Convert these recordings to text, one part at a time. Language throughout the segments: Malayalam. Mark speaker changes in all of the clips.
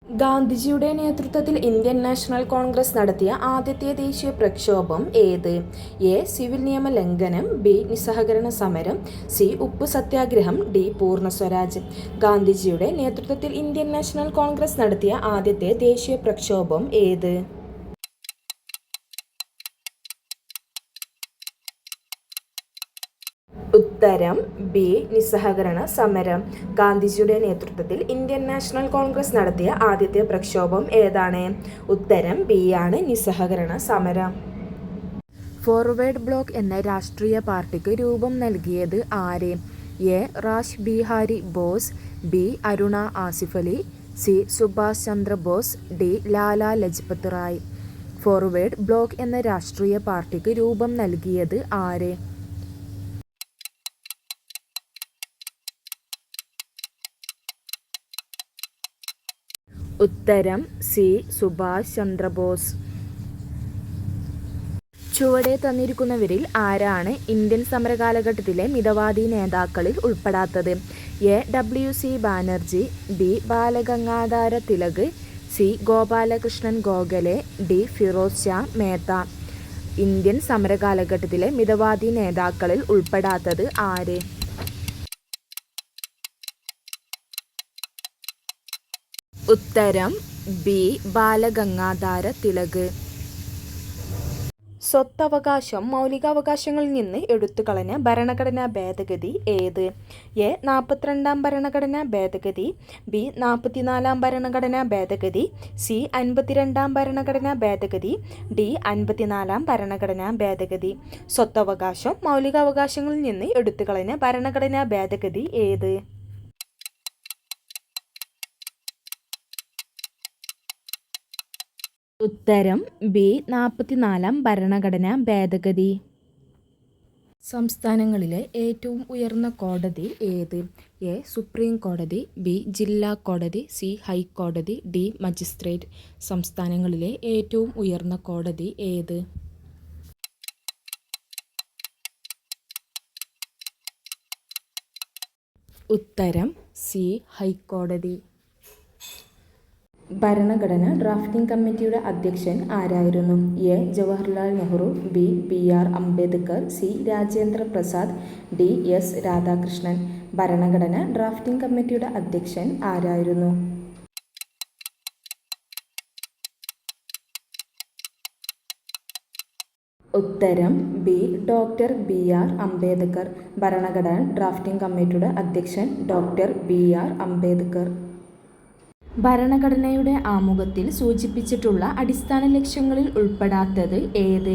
Speaker 1: ഗാന്ധിജിയുടെ നേതൃത്വത്തിൽ ഇന്ത്യൻ നാഷണൽ കോൺഗ്രസ് നടത്തിയ ആദ്യത്തെ ദേശീയ പ്രക്ഷോഭം ഏത്? എ. സിവിൽ നിയമ ലംഘനം. ബി. നിസ്സഹകരണ സമരം. സി. ഉപ്പു സത്യാഗ്രഹം. ഡി. പൂർണ്ണ സ്വരാജ്. ഗാന്ധിജിയുടെ നേതൃത്വത്തിൽ ഇന്ത്യൻ നാഷണൽ കോൺഗ്രസ് നടത്തിയ ആദ്യത്തെ ദേശീയ പ്രക്ഷോഭം ഏത്? ഉത്തരം ബി. നിസ്സഹകരണ സമരം. ഗാന്ധിജിയുടെ നേതൃത്വത്തിൽ ഇന്ത്യൻ നാഷണൽ കോൺഗ്രസ് നടത്തിയ ആദ്യത്തെ പ്രക്ഷോഭം ഏതാണ്? ഉത്തരം ബി ആണ്, നിസ്സഹകരണ സമരം. ഫോർവേഡ് ബ്ലോക്ക് എന്ന രാഷ്ട്രീയ പാർട്ടിക്ക് രൂപം നൽകിയത് ആര്? A. Rash Bihari boss. B. Aruna Asif Ali. C. Subhash Chandrabose. D. Lala Lajpat Rai. Forward block എന്ന രാഷ്ട്രീയ പാർട്ടിക്ക് രൂപം നൽകിയത് ആര്? ഉത്തരം സി. സുഭാഷ് ചന്ദ്രബോസ്. ചുവടെ തന്നിരിക്കുന്നവരിൽ ആരാണ് ഇന്ത്യൻ സമരകാലഘട്ടത്തിലെ മിതവാദി നേതാക്കളിൽ ഉൾപ്പെടാത്തത്? A. W C. Banerjee. B. Balagangadhara Tilak. C. Gopalakrishnan Gokhale. D. Firoz Shah Mehta. Indian സമരകാലഘട്ടത്തിലെ മിതവാദി നേതാക്കളിൽ ഉൾപ്പെടാത്തത് ആര്? ഉത്തരം ബി. ബാലഗംഗാധര തിലക്. സ്വത്തവകാശം മൗലികാവകാശങ്ങളിൽ നിന്ന് എടുത്തുകളഞ്ഞ ഭരണഘടനാ ഭേദഗതി ഏത്? എ. 42-ാം ഭരണഘടനാ ഭേദഗതി. ബി. 44-ാം ഭരണഘടനാ ഭേദഗതി. സി. 52-ാം ഭരണഘടനാ ഭേദഗതി. ഡി. 54-ാം ഭരണഘടനാ ഭേദഗതി. സ്വത്തവകാശം മൗലികാവകാശങ്ങളിൽ നിന്ന് എടുത്തുകളഞ്ഞ ഭരണഘടനാ ഭേദഗതി ഏത്? ഉത്തരം ബി. 44-ാം ഭരണഘടനാ ഭേദഗതി. സംസ്ഥാനങ്ങളിലെ ഏറ്റവും ഉയർന്ന കോടതി ഏത്? എ. സുപ്രീം കോടതി. ബി. ജില്ലാ കോടതി. സി. ഹൈക്കോടതി. ഡി. മജിസ്ട്രേറ്റ്. സംസ്ഥാനങ്ങളിലെ ഏറ്റവും ഉയർന്ന കോടതി ഏത്? ഉത്തരം സി. ഹൈക്കോടതി. ഭരണഘടന ഡ്രാഫ്റ്റിംഗ് കമ്മിറ്റിയുടെ അധ്യക്ഷൻ ആരായിരുന്നു? A. Jawaharlal Nehru. B. R. Ambedkar. C. Rajendra Prasad. D. S. Radhakrishnan. ഭരണഘടന ഡ്രാഫ്റ്റിംഗ് കമ്മിറ്റിയുടെ അധ്യക്ഷൻ ആരായിരുന്നു? ഉത്തരം B. Doctor B. R. Ambedkar. ഭരണഘടന ഡ്രാഫ്റ്റിംഗ് കമ്മിറ്റിയുടെ അധ്യക്ഷൻ ഡോക്ടർ ബി. ആർ. അംബേദ്കർ. ഭരണഘടനയുടെ ആമുഖത്തിൽ സൂചിപ്പിച്ചിട്ടുള്ള അടിസ്ഥാന ലക്ഷ്യങ്ങളിൽ ഉൾപ്പെടാത്തത് ഏത്?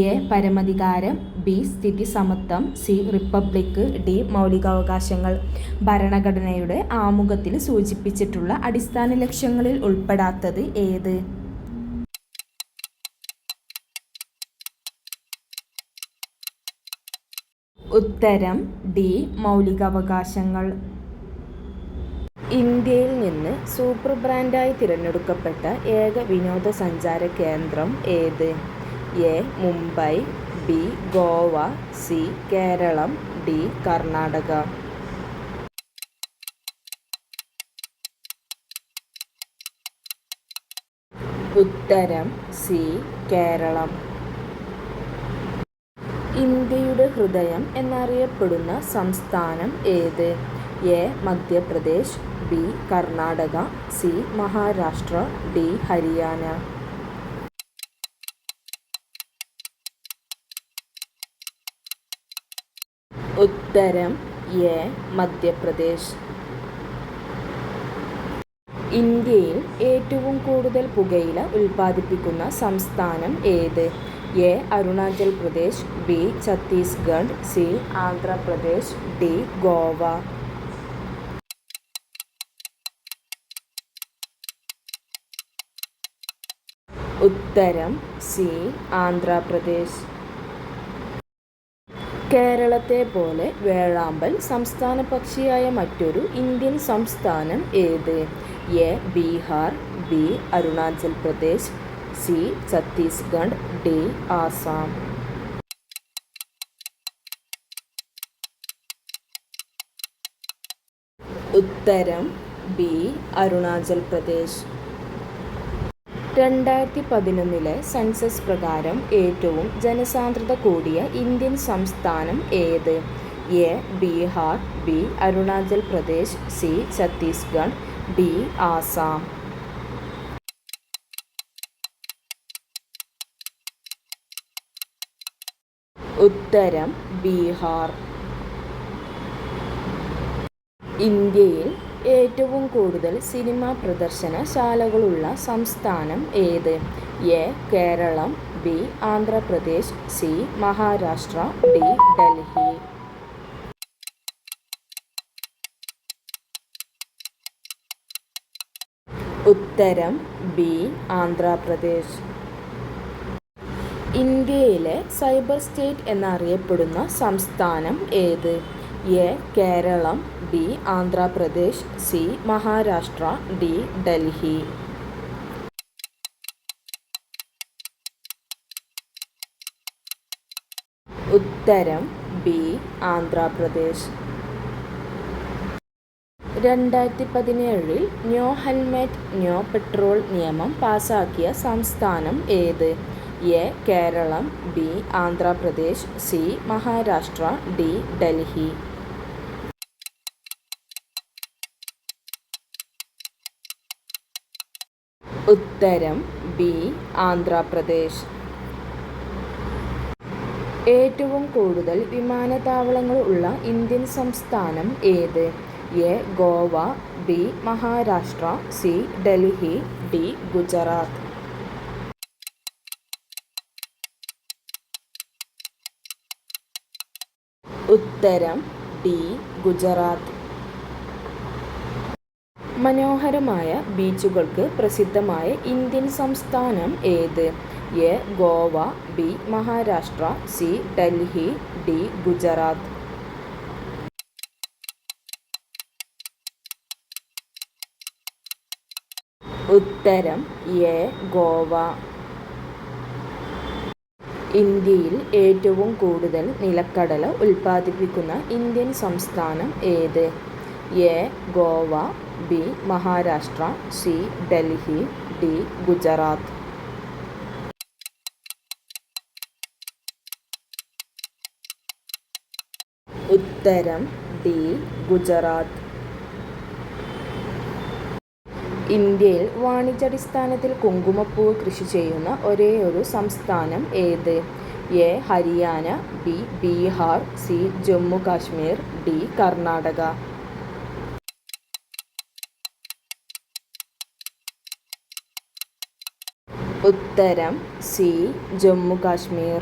Speaker 1: എ. പരമാധികാരം. ബി. സ്ഥിതി സമത്വം. സി. റിപ്പബ്ലിക്. ഡി. മൗലികാവകാശങ്ങൾ. ഭരണഘടനയുടെ ആമുഖത്തിൽ സൂചിപ്പിച്ചിട്ടുള്ള അടിസ്ഥാന ലക്ഷ്യങ്ങളിൽ ഉൾപ്പെടാത്തത് ഏത്? ഉത്തരം ഡി. മൗലികാവകാശങ്ങൾ. ഇന്ത്യയിൽ നിന്ന് സൂപ്പർ ബ്രാൻഡായി തിരഞ്ഞെടുക്കപ്പെട്ട ഏക വിനോദസഞ്ചാര കേന്ദ്രം ഏത്? A. Mumbai. B. Goa. C. Kerala. D. Karnataka. ഉത്തരം സി. കേരളം. ഇന്ത്യയുടെ ഹൃദയം എന്നറിയപ്പെടുന്ന സംസ്ഥാനം ഏത്? A. Madhya Pradesh. B. Karnataka. C. Maharashtra. D. Haryana. ഉത്തരം എ. മധ്യപ്രദേശ്. ഇന്ത്യയിൽ ഏറ്റവും കൂടുതൽ പുകയില ഉൽപ്പാദിപ്പിക്കുന്ന സംസ്ഥാനം ഏത്? A. Arunachal Pradesh. B. Chhattisgarh. C. Andhra Pradesh. D. Goa. ഉത്തരം സി. ആന്ധ്രാപ്രദേശ്. കേരളത്തെ പോലെ വേഴാമ്പൽ സംസ്ഥാന പക്ഷിയായ മറ്റൊരു ഇന്ത്യൻ സംസ്ഥാനം ഏത്? A. Bihar. B. Arunachal Pradesh. C. Chhattisgarh. D. Assam. ഉത്തരം ബി. അരുണാചൽ പ്രദേശ്. 2011 സെൻസസ് പ്രകാരം ഏറ്റവും ജനസാന്ദ്രത കൂടിയ ഇന്ത്യൻ സംസ്ഥാനം ഏത്? A. Bihar, B. Arunachal Pradesh, C. Chhattisgarh, D. Assam. ഉത്തരം ബീഹാർ. ഇന്ത്യയിൽ ഏറ്റവും കൂടുതൽ സിനിമാ പ്രദർശനശാലകളുള്ള സംസ്ഥാനം ഏത്? A. Keralam, B. Andhra Pradesh, C. Maharashtra, D. Delhi. ഉത്തരം ബി. ആന്ധ്രാപ്രദേശ്. ഇന്ത്യയിലെ സൈബർ സ്റ്റേറ്റ് എന്നറിയപ്പെടുന്ന സംസ്ഥാനം ഏത്? A. Keralam, B. Andhra Pradesh, C. Maharashtra, D. Delhi. ഉത്തരം B. Andhra Pradesh. 2017 no helmet no petrol നിയമം പാസാക്കിയ സംസ്ഥാനം ഏത്? A. Keralam, B. Andhra Pradesh, C. Maharashtra, D. Delhi. ഉത്തരം ബി. ആന്ധ്രാപ്രദേശ്. ഏറ്റവും കൂടുതൽ വിമാനത്താവളങ്ങൾ ഉള്ള ഇന്ത്യൻ സംസ്ഥാനം ഏത്? A. Goa, B. Maharashtra, C. Delhi, D. Gujarat. ഉത്തരം ഡി. ഗുജറാത്ത്. മനോഹരമായ ബീച്ചുകൾക്ക് പ്രസിദ്ധമായ ഇന്ത്യൻ സംസ്ഥാനം ഏത്? A. Goa, B. Maharashtra, C. Delhi, D. Gujarat. ഉത്തരം എ. ഗോവ. ഇന്ത്യയിൽ ഏറ്റവും കൂടുതൽ നിലക്കടല ഉൽപ്പാദിപ്പിക്കുന്ന ഇന്ത്യൻ സംസ്ഥാനം ഏത്? A. Goa, B. Maharashtra, C. Delhi, D. Gujarat. ഉത്തരം ഡി. ഗുജറാത്ത്. ഇന്ത്യയിൽ വാണിജ്യാടിസ്ഥാനത്തിൽ കുങ്കുമപ്പൂവ് കൃഷി ചെയ്യുന്ന ഒരേയൊരു സംസ്ഥാനം ഏത്? A. Haryana, B. Bihar, C. Jammu Kashmir, D. Karnataka. ഉത്തരം സി. ജമ്മു കാശ്മീർ.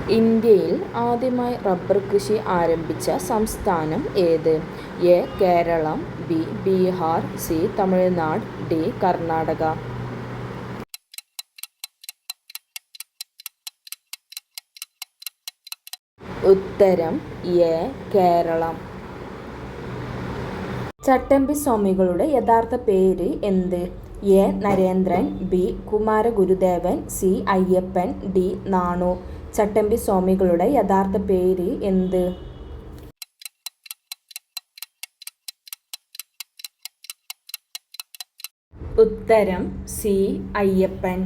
Speaker 1: ഇന്ത്യയിൽ ആദ്യമായി റബ്ബർ കൃഷി ആരംഭിച്ച സംസ്ഥാനം ഏത്? A. Keralam, B. Bihar, C. Tamil Nadu, D. Karnataka. ഉത്തരം എ. കേരളം. ചട്ടമ്പി സ്വാമികളുടെ യഥാർത്ഥ പേര് എന്ത്? A. Narendran, B. Kumaragurudevan, C. Ayyappan, D. Nanu. Chattampi സ്വാമികളുടെ യഥാർത്ഥ പേര് എന്ത്? ഉത്തരം സി. അയ്യപ്പൻ.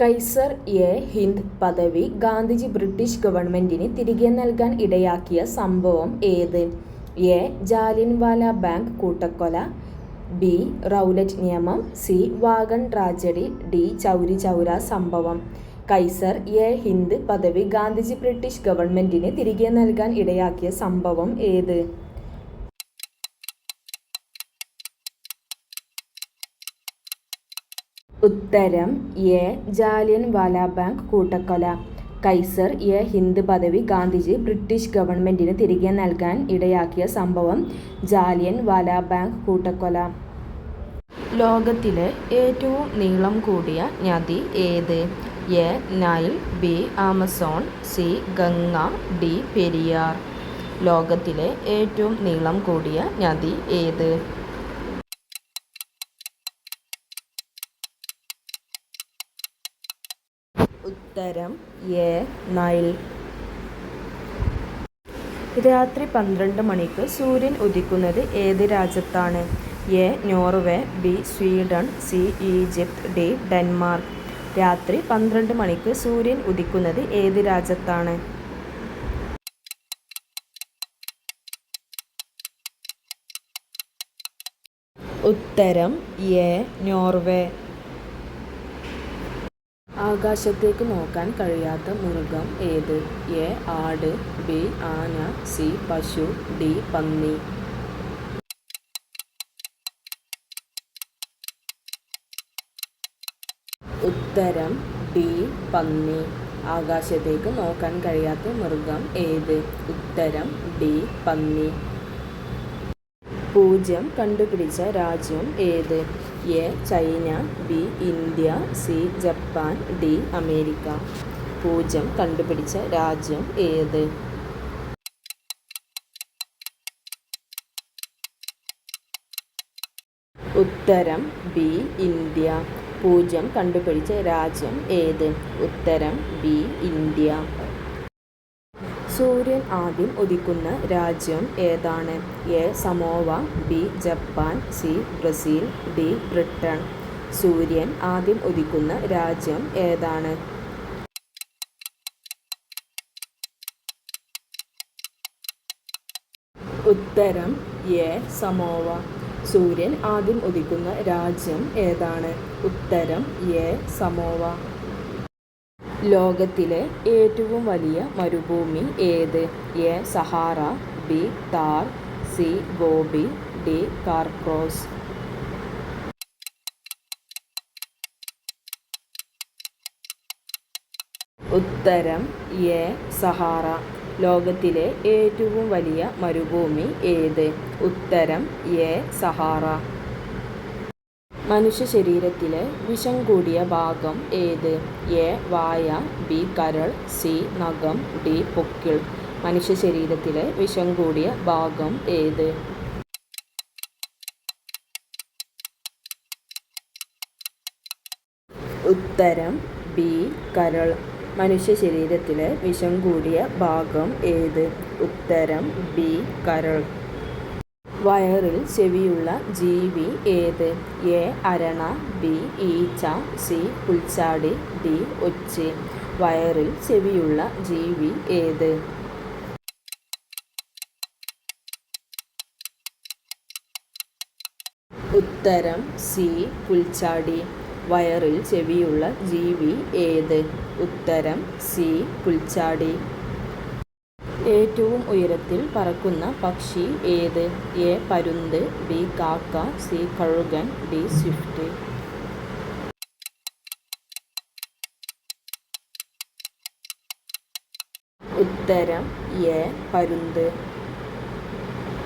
Speaker 1: കൈസർ എ ഹിന്ദ് പദവി ഗാന്ധിജി ബ്രിട്ടീഷ് ഗവൺമെന്റിന് തിരികെ നൽകാൻ ഇടയാക്കിയ സംഭവം ഏത്? എ. ജാലിയൻവാല ബാഗ് കൂട്ടക്കൊല, ബി. റൗലറ്റ് നിയമം, C. Wagon tragedy, D. Chauri Chaura സംഭവം. കൈസർ എ ഹിന്ദ് പദവി ഗാന്ധിജി ബ്രിട്ടീഷ് ഗവൺമെന്റിന് തിരികെ നൽകാൻ ഇടയാക്കിയ സംഭവം ഏത്? ഉത്തരം എ. ജാലിയൻവാല ബാഗ് കൂട്ടക്കൊല. കൈസർ എ ഹിന്ദ് പദവി ഗാന്ധിജി ബ്രിട്ടീഷ് ഗവൺമെന്റിന് തിരികെ നൽകാൻ ഇടയാക്കിയ സംഭവം ജാലിയൻവാല ബാഗ് കൂട്ടക്കൊല. ലോകത്തിലെ ഏറ്റവും നീളം കൂടിയ നദി ഏത്? A. Nile, B. Amazon, C. Ganga, D. Periyar. ലോകത്തിലെ ഏറ്റവും നീളം കൂടിയ നദി ഏത്? ഉത്തരം എ. നൈൽ. രാത്രി 12 മണിക്ക് സൂര്യൻ ഉദിക്കുന്നത് ഏത് രാജ്യത്താണ്? A Norway, B Sweden, C Egypt, D Denmark. രാത്രി 12 മണിക്ക് സൂര്യൻ ഉദിക്കുന്നത് ഏത് രാജ്യത്താണ്? ഉത്തരം എ നോർവേ. ആകാശത്തേക്ക് നോക്കാൻ കഴിയാത്ത മൃഗം ഏത്? എ ആട്, ബി ആന, സി പശു, ഡി പന്നി. ഉത്തരം ഡി പന്നി. ആകാശത്തേക്ക് നോക്കാൻ കഴിയാത്ത മൃഗം ഏത്? ഉത്തരം ഡി പന്നി. പൂജ്യം കണ്ടുപിടിച്ച രാജ്യം ഏത്? A China, B India, C Japan, D America. പൂജ്യം കണ്ടുപിടിച്ച രാജ്യം ഏത്? ഉത്തരം ബി ഇന്ത്യ. പൂജ്യം കണ്ടുപിടിച്ച രാജ്യം ഏത്? ഉത്തരം ബി ഇന്ത്യ. സൂര്യൻ ആദ്യം ഉദിക്കുന്ന രാജ്യം ഏതാണ്? A Samoa, B Japan, C Brazil, D Britain. സൂര്യൻ ആദ്യം ഉദിക്കുന്ന രാജ്യം ഏതാണ്? ഉത്തരം എ സമോവ. സൂര്യൻ ആദ്യം ഉദിക്കുന്ന രാജ്യം ഏതാണ്? ഉത്തരം എ സമോവ. ലോകത്തിലെ ഏറ്റവും വലിയ മരുഭൂമി ഏത്? A Sahara, B Thar, C Gobi, D Carcross. ഉത്തരം എ സഹാറ. ലോകത്തിലെ ഏറ്റവും വലിയ മരുഭൂമി ഏത്? ഉത്തരം എ സഹാറ. മനുഷ്യ ശരീരത്തിലെ വിഷം കൂടിയ ഭാഗം ഏത്? എ വായ, ബി കരൾ, സി നഖം, ഡി പൊക്കിൾ. മനുഷ്യ ശരീരത്തിലെ വിഷം കൂടിയ ഭാഗം ഏത്? ഉത്തരം ബി കരൾ. മനുഷ്യ ശരീരത്തിലെ വിഷം കൂടിയ ഭാഗം ഏത്? ഉത്തരം ബി കരൾ. വയറിൽ ചെവിയുള്ള ജീവി ഏത്? എ അരണ, ബി ഈച്ച, സി പുൽച്ചാടി, ഡി ഒച്ച്. വയറിൽ ചെവിയുള്ള ജീവി ഏത്? ഉത്തരം സി പുൽച്ചാടി. വയറിൽ ചെവിയുള്ള ജീവി ഏത്? ഉത്തരം സി പുൽച്ചാടി. ഏറ്റവും ഉയരത്തിൽ പറക്കുന്ന പക്ഷി ഏത്? എ പരുന്ത്, ബി കാക്ക, സി കഴുകൻ, ഡി സ്വിഫ്റ്റ്. ഉത്തരം എ പരുന്ത്.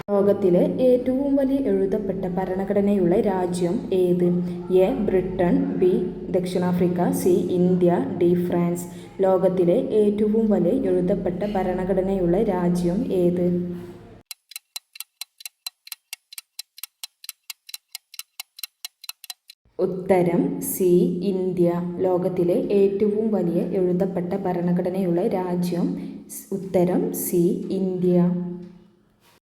Speaker 1: ലോകത്തിലെ ഏറ്റവും വലിയ എഴുതപ്പെട്ട ഭരണഘടനയുള്ള രാജ്യം ഏത്? എ ബ്രിട്ടൻ, ബി ദക്ഷിണാഫ്രിക്ക, സി ഇന്ത്യ, ഡി ഫ്രാൻസ്. ലോകത്തിലെ ഏറ്റവും വലിയ എഴുതപ്പെട്ട ഭരണഘടനയുള്ള രാജ്യം ഏത്? ഉത്തരം സി ഇന്ത്യ. ലോകത്തിലെ ഏറ്റവും വലിയ എഴുതപ്പെട്ട ഭരണഘടനയുള്ള രാജ്യം ഉത്തരം സി ഇന്ത്യ.